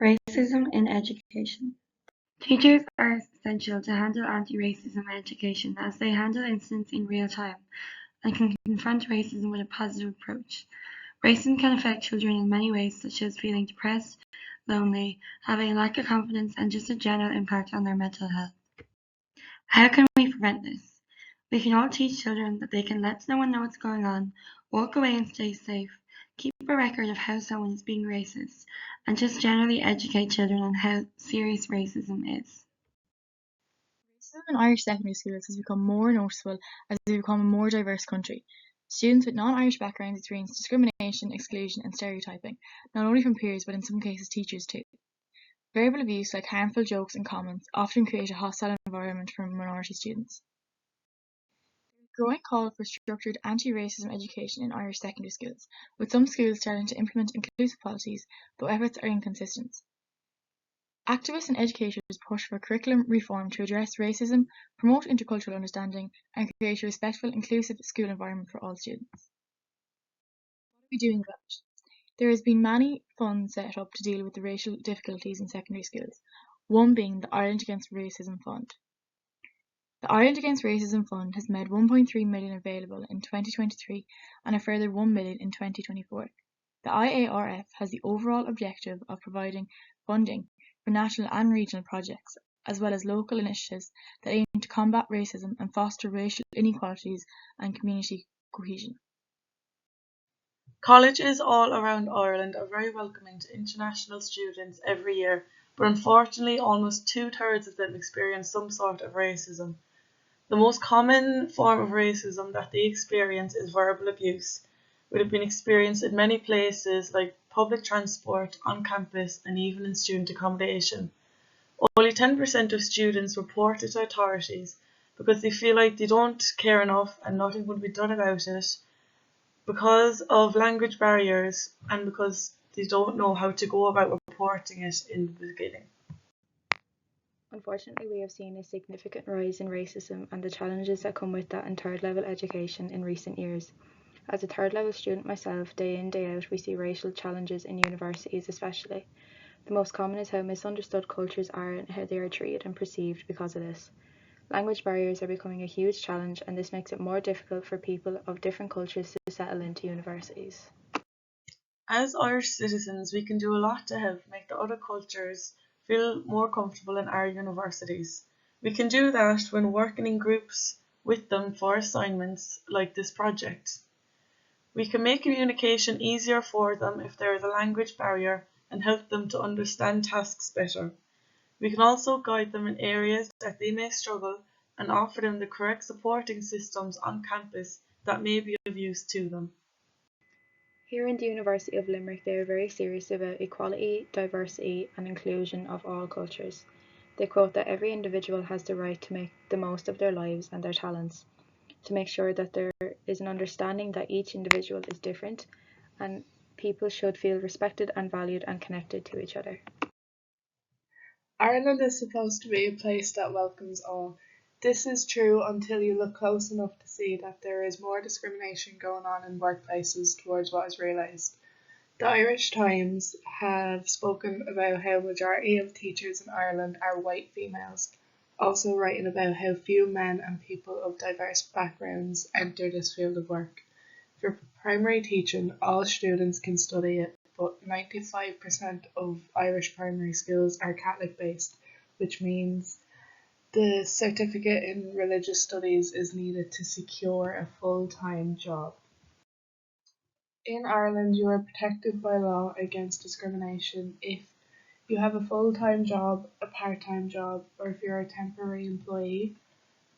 Racism in education. Teachers are essential to handle anti-racism education as they handle incidents in real time and can confront racism with a positive approach. Racism can affect children in many ways, such as feeling depressed, lonely, having a lack of confidence, and just a general impact on their mental health. How can we prevent this? We can all teach children that they can let no one know what's going on, walk away and stay safe, keep a record of how someone is being racist, and just generally educate children on how serious racism is. Racism in Irish secondary schools has become more noticeable as we become a more diverse country. Students with non-Irish backgrounds experience discrimination, exclusion, and stereotyping, not only from peers but in some cases teachers too. Verbal abuse, like harmful jokes and comments, often create a hostile environment for minority students. There is a growing call for structured anti-racism education in Irish secondary schools, with some schools starting to implement inclusive policies, though efforts are inconsistent. Activists and educators push for curriculum reform to address racism, promote intercultural understanding, and create a respectful, inclusive school environment for all students. What are we doing about it? There has been many funds set up to deal with the racial difficulties in secondary schools, one being the Ireland Against Racism Fund. The Ireland Against Racism Fund has made 1.3 million available in 2023 and a further 1 million in 2024. The IARF has the overall objective of providing funding for national and regional projects, as well as local initiatives that aim to combat racism and foster racial inequalities and community cohesion. Colleges all around Ireland are very welcoming to international students every year, but unfortunately almost two-thirds of them experience some sort of racism. The most common form of racism that they experience is verbal abuse, which have been experienced in many places like public transport, on campus, and even in student accommodation. Only 10% of students report it to authorities because they feel like they don't care enough and nothing will be done about it because of language barriers and because they don't know how to go about reporting it in the beginning. Unfortunately, we have seen a significant rise in racism and the challenges that come with that in third level education in recent years. As a third level student myself, day in, day out, we see racial challenges in universities especially. The most common is how misunderstood cultures are and how they are treated and perceived because of this. Language barriers are becoming a huge challenge, and this makes it more difficult for people of different cultures to settle into universities. As Irish citizens, we can do a lot to help make the other cultures feel more comfortable in our universities. We can do that when working in groups with them for assignments like this project. We can make communication easier for them if there is a language barrier and help them to understand tasks better. We can also guide them in areas that they may struggle and offer them the correct supporting systems on campus that may be of use to them. Here in the University of Limerick, they are very serious about equality, diversity, and inclusion of all cultures. They quote that every individual has the right to make the most of their lives and their talents, to make sure that there is an understanding that each individual is different and people should feel respected and valued and connected to each other. Ireland is supposed to be a place that welcomes all. This is true until you look close enough to see that there is more discrimination going on in workplaces towards what is realised. The Irish Times have spoken about how majority of teachers in Ireland are white females, also writing about how few men and people of diverse backgrounds enter this field of work. For primary teaching, all students can study it, but 95% of Irish primary schools are Catholic based, which means the certificate in religious studies is needed to secure a full-time job. In Ireland, you are protected by law against discrimination if you have a full-time job, a part-time job, or if you're a temporary employee,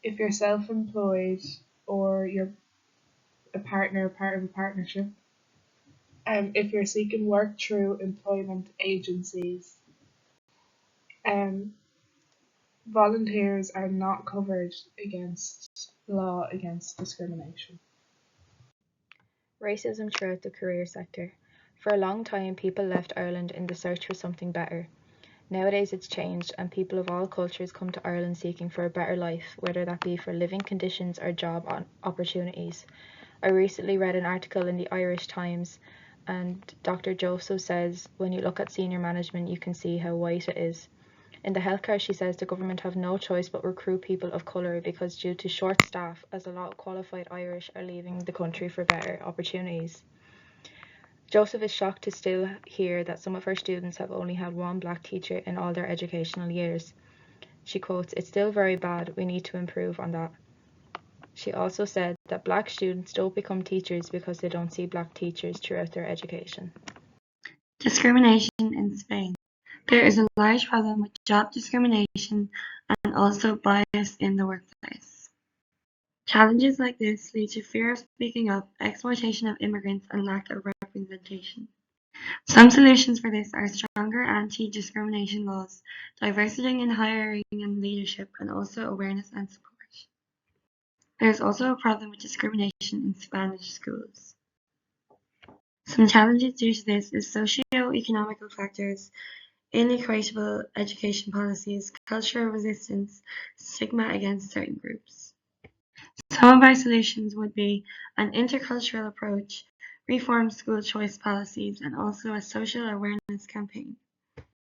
if you're self-employed, or you're a partner, part of a partnership, if you're seeking work through employment agencies. Um, Volunteers are not covered against law against discrimination. Racism throughout the career sector. For a long time, people left Ireland in the search for something better. Nowadays it's changed and people of all cultures come to Ireland seeking for a better life, whether that be for living conditions or job opportunities. I recently read an article in the Irish Times and Dr. Joseph says, when you look at senior management, you can see how white it is. In the healthcare, she says the government have no choice but recruit people of colour because due to short staff, as a lot of qualified Irish are leaving the country for better opportunities. Joseph is shocked to still hear that some of her students have only had one black teacher in all their educational years. She quotes, "It's still very bad, we need to improve on that." She also said that black students don't become teachers because they don't see black teachers throughout their education. Discrimination in Spain. There is a large problem with job discrimination and also bias in the workplace. Challenges like this lead to fear of speaking up, exploitation of immigrants, and lack of representation. Some solutions for this are stronger anti-discrimination laws, diversity in hiring and leadership, and also awareness and support. There is also a problem with discrimination in Spanish schools. Some challenges due to this is socio-economical factors, inequitable education policies, cultural resistance, stigma against certain groups. Some of our solutions would be an intercultural approach, reform school choice policies, and also a social awareness campaign.